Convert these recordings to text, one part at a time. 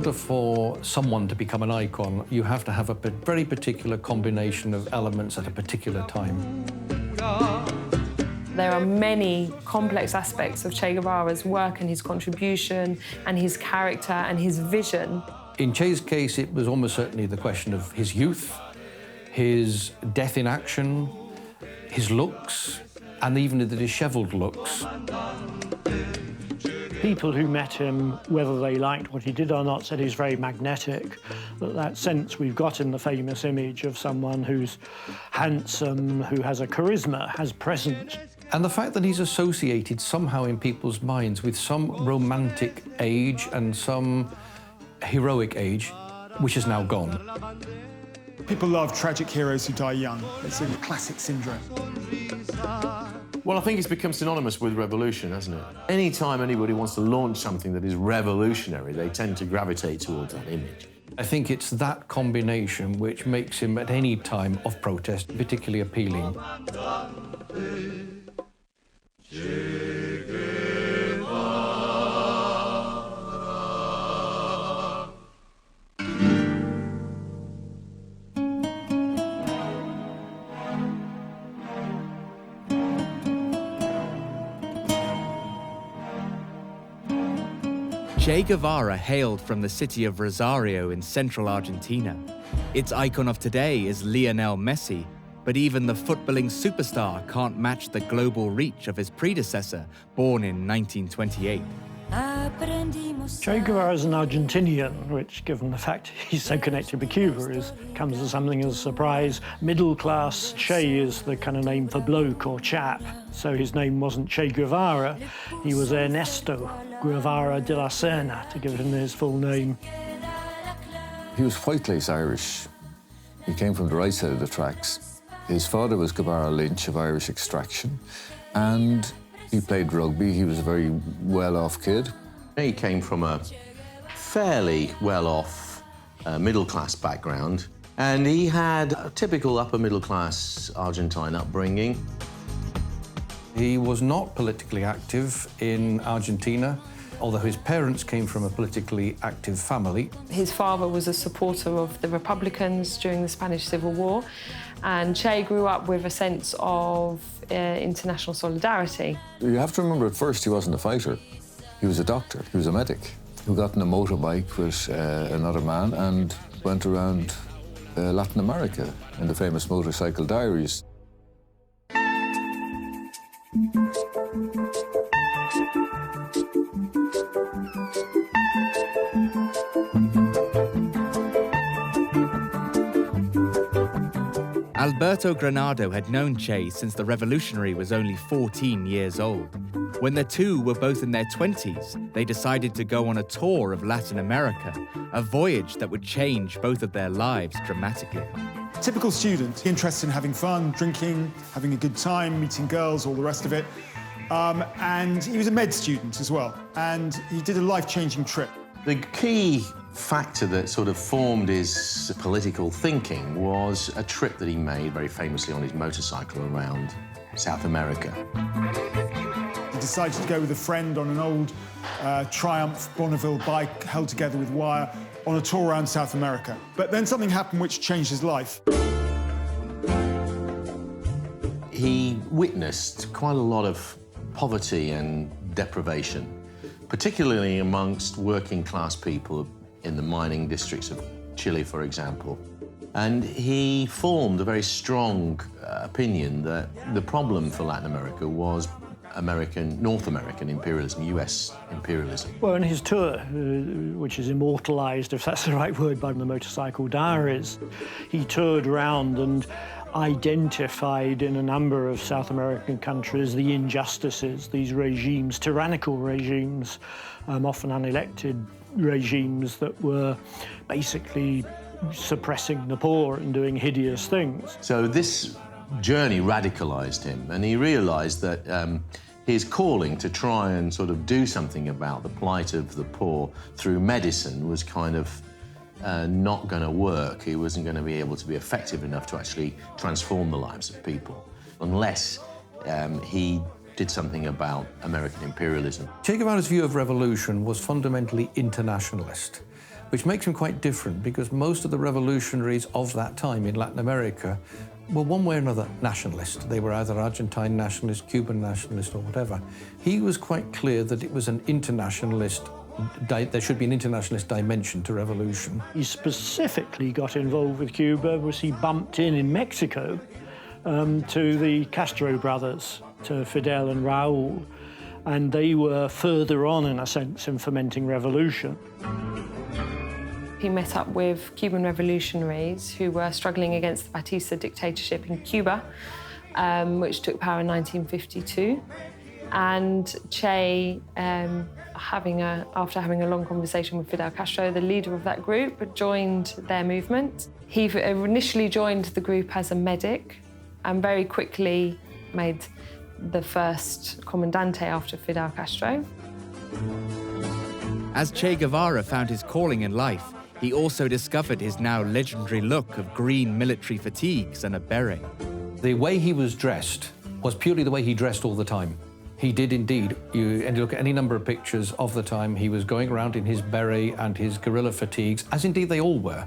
order for someone to become an icon, you have to have a very particular combination of elements at a particular time. There are many complex aspects of Che Guevara's work and his contribution and his character and his vision. In Che's case, it was almost certainly the question of his youth, his death in action, his looks, and even the dishevelled looks. People who met him, whether they liked what he did or not, said he's very magnetic. That sense we've got in the famous image of someone who's handsome, who has a charisma, has presence. And the fact that he's associated somehow in people's minds with some romantic age and some heroic age, which is now gone. People love tragic heroes who die young. It's a classic syndrome. Well, I think it's become synonymous with revolution, hasn't it? Any time anybody wants to launch something that is revolutionary, they tend to gravitate towards that image. I think it's that combination which makes him, at any time of protest, particularly appealing. Che Guevara hailed from the city of Rosario in central Argentina. Its icon of today is Lionel Messi, but even the footballing superstar can't match the global reach of his predecessor, born in 1928. Che Guevara is an Argentinian, which, given the fact he's so connected with Cuba, comes as something of a surprise. Middle class Che is the kind of name for bloke or chap, so his name wasn't Che Guevara, he was Ernesto Guevara de la Serna, to give him his full name. He was white-lace Irish. He came from the right side of the tracks. His father was Guevara Lynch, of Irish extraction, and he played rugby. He was a very well-off kid. He came from a fairly well-off middle-class background, and he had a typical upper-middle-class Argentine upbringing. He was not politically active in Argentina, although his parents came from a politically active family. His father was a supporter of the Republicans during the Spanish Civil War, and Che grew up with a sense of international solidarity. You have to remember, at first, he wasn't a fighter. He was a doctor, he was a medic, who got on a motorbike with another man and went around Latin America in the famous motorcycle diaries. Alberto Granado had known Che since the revolutionary was only 14 years old. When the two were both in their 20s, they decided to go on a tour of Latin America, a voyage that would change both of their lives dramatically. Typical student, interested in having fun, drinking, having a good time, meeting girls, all the rest of it. And he was a med student as well, and he did a life-changing trip. The key factor that sort of formed his political thinking was a trip that he made very famously on his motorcycle around South America. He decided to go with a friend on an old Triumph Bonneville bike held together with wire on a tour around South America. But then something happened which changed his life. He witnessed quite a lot of poverty and deprivation, particularly amongst working-class people in the mining districts of Chile, for example. And he formed a very strong opinion that the problem for Latin America was North American imperialism, US imperialism. Well, in his tour, which is immortalised, if that's the right word, by the motorcycle diaries, he toured around and identified in a number of South American countries the injustices, these regimes, tyrannical regimes, often unelected regimes that were basically suppressing the poor and doing hideous things. So this journey radicalised him, and he realised that his calling to try and sort of do something about the plight of the poor through medicine was kind of not going to work. He wasn't going to be able to be effective enough to actually transform the lives of people unless he did something about American imperialism. Che Guevara's view of revolution was fundamentally internationalist. which makes him quite different because most of the revolutionaries of that time in Latin America were one way or another nationalist. They were either Argentine nationalist, Cuban nationalist, or whatever. He was quite clear that it was an internationalist, there should be an internationalist dimension to revolution. He specifically got involved with Cuba was he bumped in Mexico to the Castro brothers, to Fidel and Raúl, and they were further on, in a sense, in fomenting revolution. He met up with Cuban revolutionaries who were struggling against the Batista dictatorship in Cuba, which took power in 1952. And Che, after having a long conversation with Fidel Castro, the leader of that group, joined their movement. He initially joined the group as a medic and very quickly made the first comandante after Fidel Castro. As Che Guevara found his calling in life, he also discovered his now legendary look of green military fatigues and a beret. The way he was dressed was purely the way he dressed all the time. He did indeed. You look at any number of pictures of the time, he was going around in his beret and his guerrilla fatigues, as indeed they all were.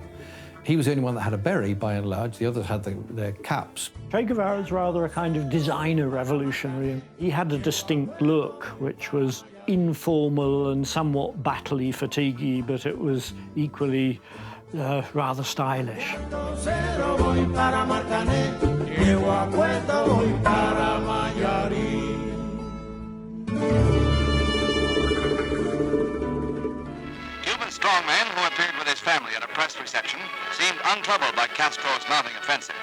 He was the only one that had a beret, by and large. The others had their caps. Che Guevara was rather a kind of designer revolutionary. He had a distinct look, which was informal and somewhat battley, fatiguey, but it was equally rather stylish. Cuban strongman who appeared with his family at a press reception seemed untroubled by Castro's mounting offensive.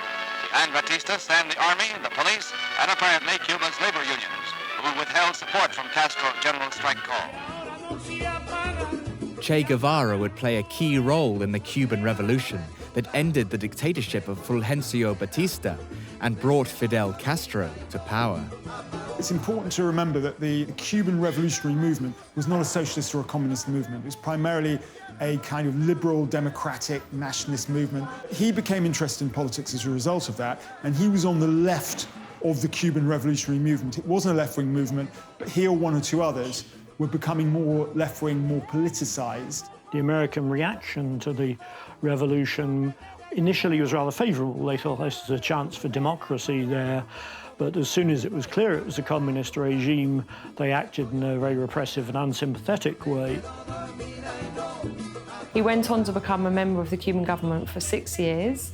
And Batista and the army, the police, and apparently Cuba's labor unions, who withheld support from Castro's general strike call. Che Guevara would play a key role in the Cuban Revolution that ended the dictatorship of Fulgencio Batista and brought Fidel Castro to power. It's important to remember that the Cuban revolutionary movement was not a socialist or a communist movement. It was primarily a kind of liberal, democratic, nationalist movement. He became interested in politics as a result of that, and he was on the left of the Cuban revolutionary movement. It wasn't a left-wing movement, but he or one or two others were becoming more left-wing, more politicized. The American reaction to the revolution initially was rather favourable. They thought this was a chance for democracy there. But as soon as it was clear it was a communist regime, they acted in a very repressive and unsympathetic way. He went on to become a member of the Cuban government for 6 years,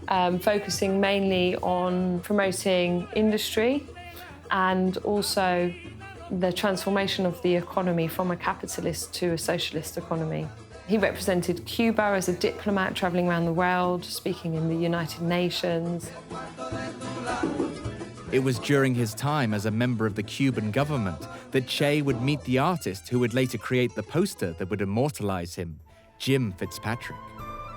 focusing mainly on promoting industry and also the transformation of the economy from a capitalist to a socialist economy. He represented Cuba as a diplomat travelling around the world, speaking in the United Nations. It was during his time as a member of the Cuban government that Che would meet the artist who would later create the poster that would immortalize him, Jim Fitzpatrick.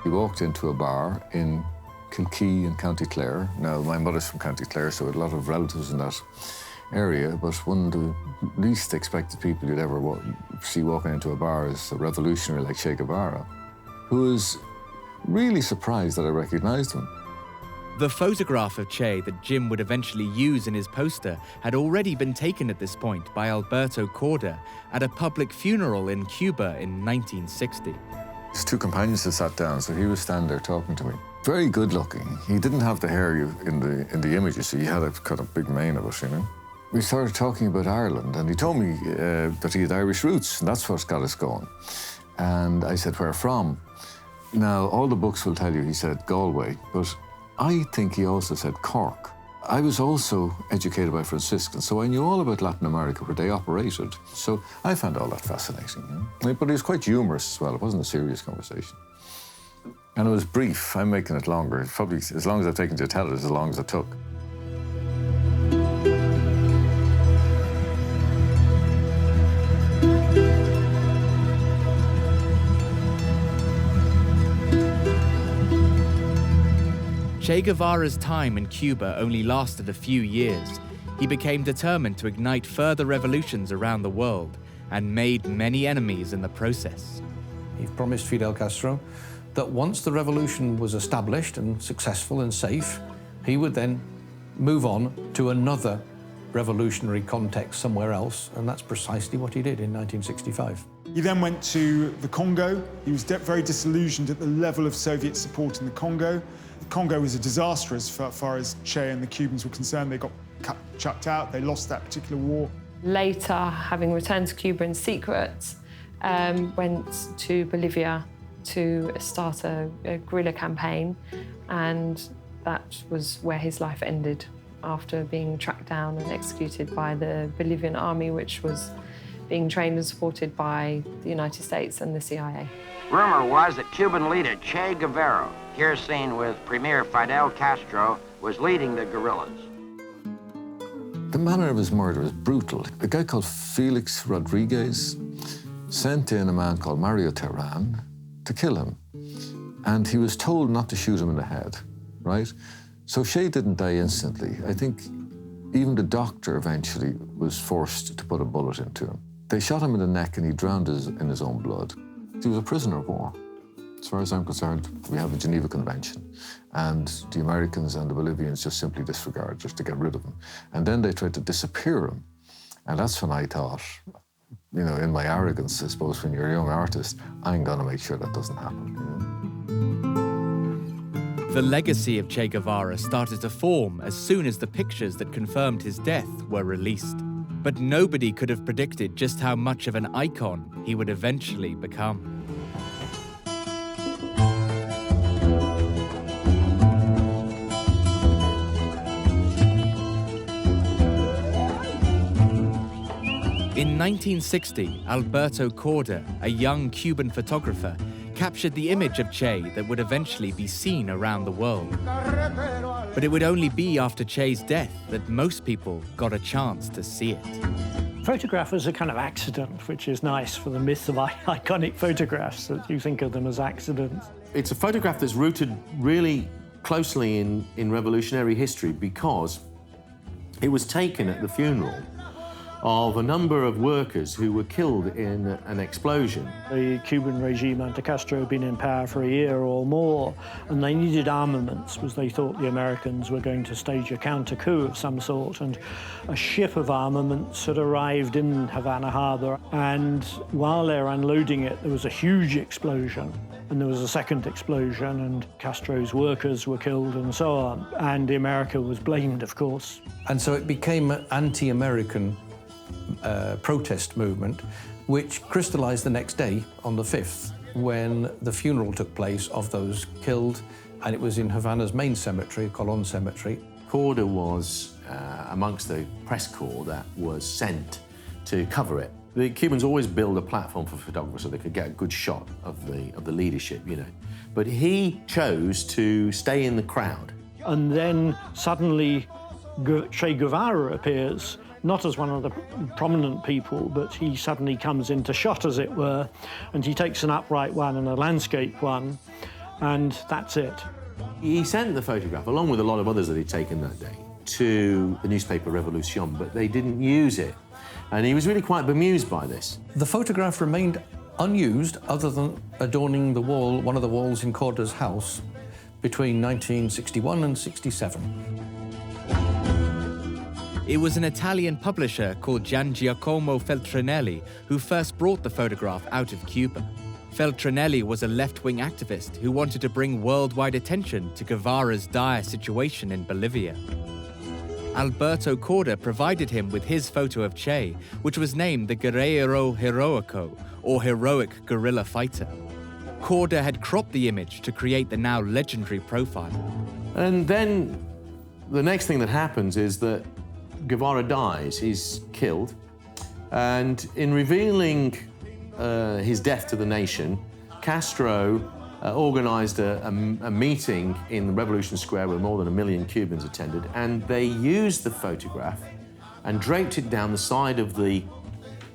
He walked into a bar in Kilkee in County Clare. Now, my mother's from County Clare, so I had a lot of relatives in that area, but one of the least expected people you'd ever see walking into a bar is a revolutionary like Che Guevara, who was really surprised that I recognized him. The photograph of Che that Jim would eventually use in his poster had already been taken at this point by Alberto Corda at a public funeral in Cuba in 1960. His two companions had sat down, so he was standing there talking to me. Very good looking. He didn't have the hair in the images, so he had a kind of big mane of it, you know. We started talking about Ireland, and he told me that he had Irish roots, and that's what got us going. And I said, where from? Now, all the books will tell you he said Galway, but I think he also said Cork. I was also educated by Franciscans, so I knew all about Latin America, where they operated. So I found all that fascinating. You know? But it was quite humorous as well. It wasn't a serious conversation. And it was brief. I'm making it longer. Probably as long as I've taken to tell it, as long as it took. Che Guevara's time in Cuba only lasted a few years. He became determined to ignite further revolutions around the world and made many enemies in the process. He promised Fidel Castro that once the revolution was established and successful and safe, he would then move on to another revolutionary context somewhere else, and that's precisely what he did in 1965. He then went to the Congo. He was very disillusioned at the level of Soviet support in the Congo. The Congo was a disaster as far as Che and the Cubans were concerned. They got chucked out. They lost that particular war. Later, having returned to Cuba in secret, went to Bolivia to start a guerrilla campaign, and that was where his life ended after being tracked down and executed by the Bolivian army, which was being trained and supported by the United States and the CIA. Rumor was that Cuban leader Che Guevara, here seen with Premier Fidel Castro, was leading the guerrillas. The manner of his murder is brutal. A guy called Felix Rodriguez sent in a man called Mario Terán to kill him. And he was told not to shoot him in the head, right? So Che didn't die instantly. I think even the doctor eventually was forced to put a bullet into him. They shot him in the neck and he drowned in his own blood. He was a prisoner of war. As far as I'm concerned, we have the Geneva Convention, and the Americans and the Bolivians just simply disregard, just to get rid of him. And then they tried to disappear him. And that's when I thought, you know, in my arrogance, I suppose, when you're a young artist, I'm gonna make sure that doesn't happen. You know? The legacy of Che Guevara started to form as soon as the pictures that confirmed his death were released. But nobody could have predicted just how much of an icon he would eventually become. In 1960, Alberto Corder, a young Cuban photographer, captured the image of Che that would eventually be seen around the world. But it would only be after Che's death that most people got a chance to see it. Photograph is a kind of accident, which is nice for the myth of iconic photographs, that you think of them as accidents. It's a photograph that's rooted really closely in revolutionary history because it was taken at the funeral of a number of workers who were killed in an explosion. The Cuban regime under Castro had been in power for a year or more, and they needed armaments because they thought the Americans were going to stage a counter-coup of some sort, and a ship of armaments had arrived in Havana Harbor, and while they were unloading it, there was a huge explosion, and there was a second explosion, and Castro's workers were killed and so on, and America was blamed, of course. And so it became an anti-American protest movement, which crystallized the next day on the 5th, when the funeral took place of those killed, and it was in Havana's main cemetery, Colón Cemetery. Corder was amongst the press corps that was sent to cover it. The Cubans always build a platform for photographers so they could get a good shot of the leadership, you know. But he chose to stay in the crowd. And then suddenly Che Guevara appears, not as one of the prominent people, but he suddenly comes into shot, as it were, and he takes an upright one and a landscape one, and that's it. He sent the photograph, along with a lot of others that he'd taken that day, to the newspaper Revolution, but they didn't use it. And he was really quite bemused by this. The photograph remained unused other than adorning the wall, one of the walls in Corder's house, between 1961 and 67. It was an Italian publisher called Gian Giacomo Feltrinelli who first brought the photograph out of Cuba. Feltrinelli was a left-wing activist who wanted to bring worldwide attention to Guevara's dire situation in Bolivia. Alberto Corder provided him with his photo of Che, which was named the Guerrero Heroico, or Heroic Guerrilla Fighter. Corder had cropped the image to create the now legendary profile. And then the next thing that happens is that Guevara dies, he's killed, and in revealing his death to the nation, Castro organized a meeting in the Revolution Square where more than 1 million Cubans attended, and they used the photograph and draped it down the side of the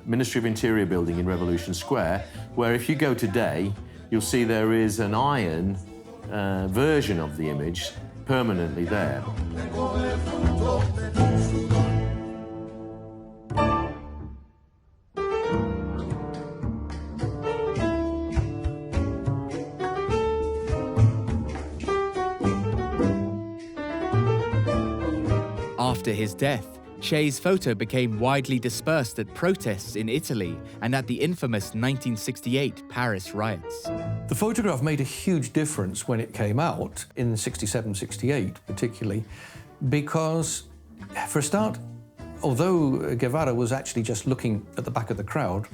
Ministry of Interior building in Revolution Square, where if you go today, you'll see there is an iron version of the image permanently there. After his death, Che's photo became widely dispersed at protests in Italy and at the infamous 1968 Paris riots. The photograph made a huge difference when it came out, in 67, 68 particularly, because, for a start, although Guevara was actually just looking at the back of the crowd,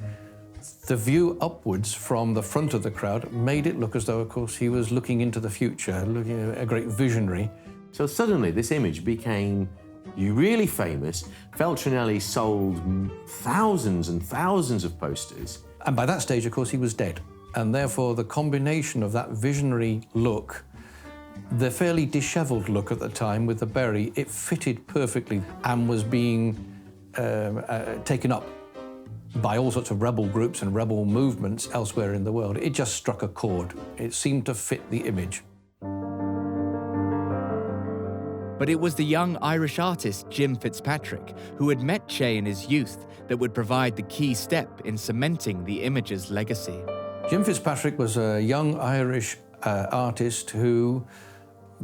the view upwards from the front of the crowd made it look as though, of course, he was looking into the future, looking at a great visionary. So suddenly this image became really famous. Feltrinelli sold thousands and thousands of posters. And by that stage, of course, he was dead. And therefore, the combination of that visionary look, the fairly dishevelled look at the time with the berry, it fitted perfectly and was being taken up by all sorts of rebel groups and rebel movements elsewhere in the world. It just struck a chord. It seemed to fit the image. But it was the young Irish artist Jim Fitzpatrick, who had met Che in his youth, that would provide the key step in cementing the image's legacy. Jim Fitzpatrick was a young Irish artist who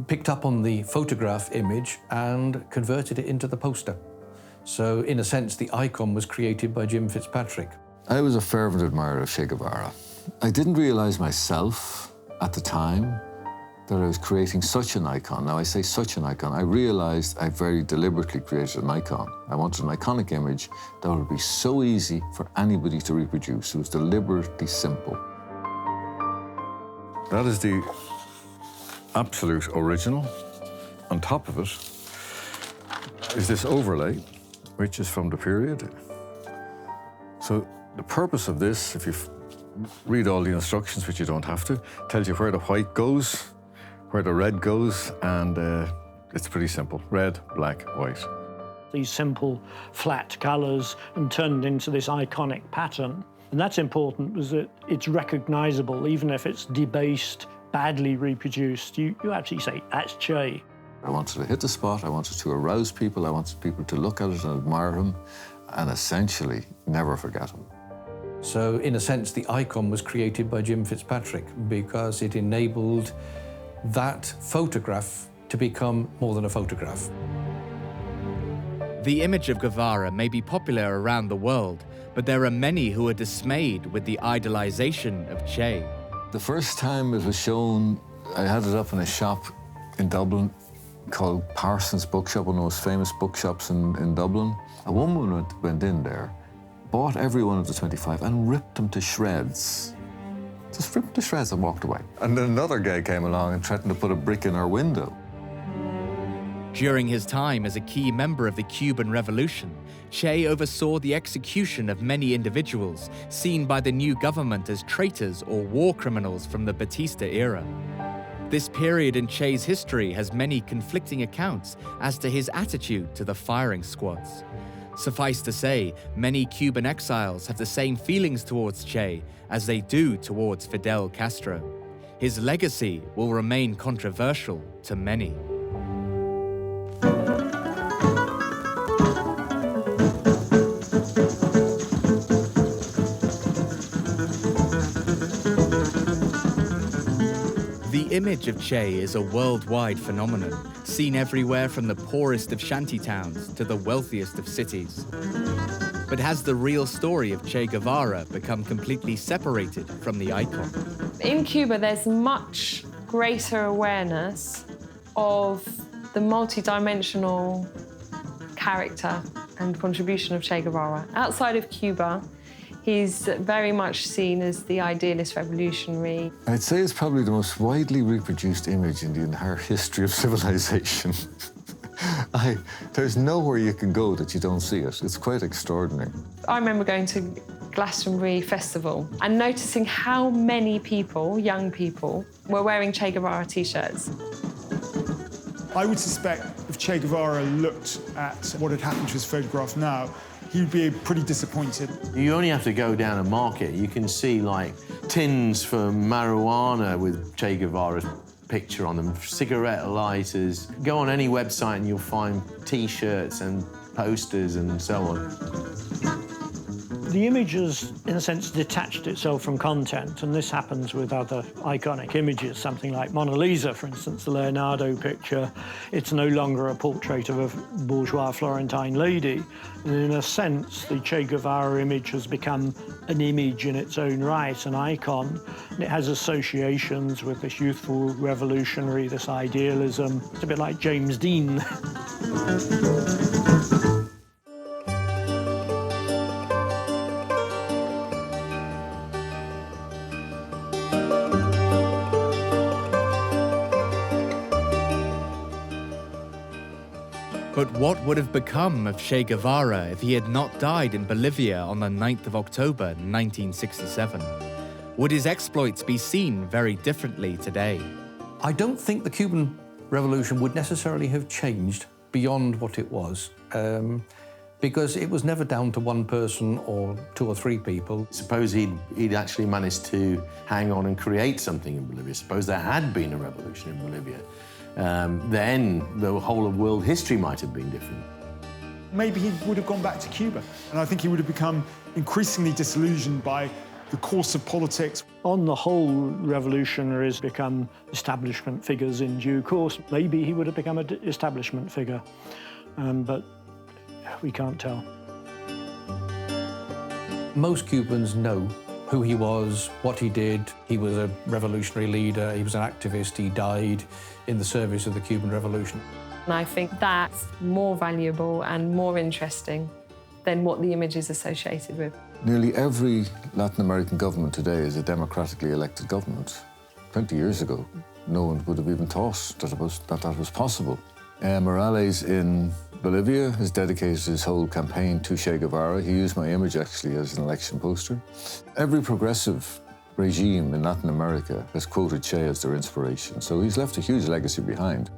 picked up on the photograph image and converted it into the poster. So, in a sense, the icon was created by Jim Fitzpatrick. I was a fervent admirer of Che Guevara. I didn't realize myself at the time that I was creating such an icon. Now, I say such an icon. I realized I very deliberately created an icon. I wanted an iconic image that would be so easy for anybody to reproduce. It was deliberately simple. That is the absolute original. On top of it is this overlay, which is from the period. So the purpose of this, if you read all the instructions, which you don't have to, tells you where the white goes, where the red goes, and it's pretty simple. Red, black, white. These simple, flat colours and turned into this iconic pattern. And that's important because it's recognisable, even if it's debased, badly reproduced. You actually say, that's Che. I wanted to hit the spot, I wanted to arouse people, I wanted people to look at it and admire him, and essentially never forget him. So, in a sense, the icon was created by Jim Fitzpatrick because it enabled that photograph to become more than a photograph. The image of Guevara may be popular around the world, but there are many who are dismayed with the idolization of Che. The first time it was shown, I had it up in a shop in Dublin called Parsons Bookshop, one of those famous bookshops in Dublin. A woman went in there, bought every one of the 25 and ripped them to shreds. Just ripped to shreds and walked away. And then another guy came along and threatened to put a brick in her window. During his time as a key member of the Cuban Revolution, Che oversaw the execution of many individuals seen by the new government as traitors or war criminals from the Batista era. This period in Che's history has many conflicting accounts as to his attitude to the firing squads. Suffice to say, many Cuban exiles have the same feelings towards Che as they do towards Fidel Castro. His legacy will remain controversial to many. The image of Che is a worldwide phenomenon, seen everywhere from the poorest of shantytowns to the wealthiest of cities. But has the real story of Che Guevara become completely separated from the icon? In Cuba, there's much greater awareness of the multi-dimensional character and contribution of Che Guevara. Outside of Cuba, he's very much seen as the idealist revolutionary. I'd say it's probably the most widely reproduced image in the entire history of civilization. There's nowhere you can go that you don't see it. It's quite extraordinary. I remember going to Glastonbury Festival and noticing how many people, young people, were wearing Che Guevara t-shirts. I would suspect if Che Guevara looked at what had happened to his photograph now, he would be pretty disappointed. You only have to go down a market. You can see, like, tins for marijuana with Che Guevara's picture on them, cigarette lighters. Go on any website and you'll find T-shirts and posters and so on. The image has, in a sense, detached itself from content, and this happens with other iconic images, something like Mona Lisa, for instance, the Leonardo picture. It's no longer a portrait of a bourgeois Florentine lady. And in a sense, the Che Guevara image has become an image in its own right, an icon. And it has associations with this youthful revolutionary, this idealism. It's a bit like James Dean. But what would have become of Che Guevara if he had not died in Bolivia on the 9th of October, 1967? Would his exploits be seen very differently today? I don't think the Cuban Revolution would necessarily have changed beyond what it was, because it was never down to one person or two or three people. Suppose he'd actually managed to hang on and create something in Bolivia. Suppose there had been a revolution in Bolivia. Then the whole of world history might have been different. Maybe he would have gone back to Cuba, and I think he would have become increasingly disillusioned by the course of politics. On the whole, revolutionaries become establishment figures in due course. Maybe he would have become an establishment figure, but we can't tell. Most Cubans know who he was, what he did. He was a revolutionary leader, he was an activist, he died in the service of the Cuban Revolution. And I think that's more valuable and more interesting than what the image is associated with. Nearly every Latin American government today is a democratically elected government. 20 years ago, no one would have even thought that that was possible. Morales in Bolivia has dedicated his whole campaign to Che Guevara. He used my image, actually, as an election poster. Every progressive regime in Latin America has quoted Che as their inspiration, so he's left a huge legacy behind.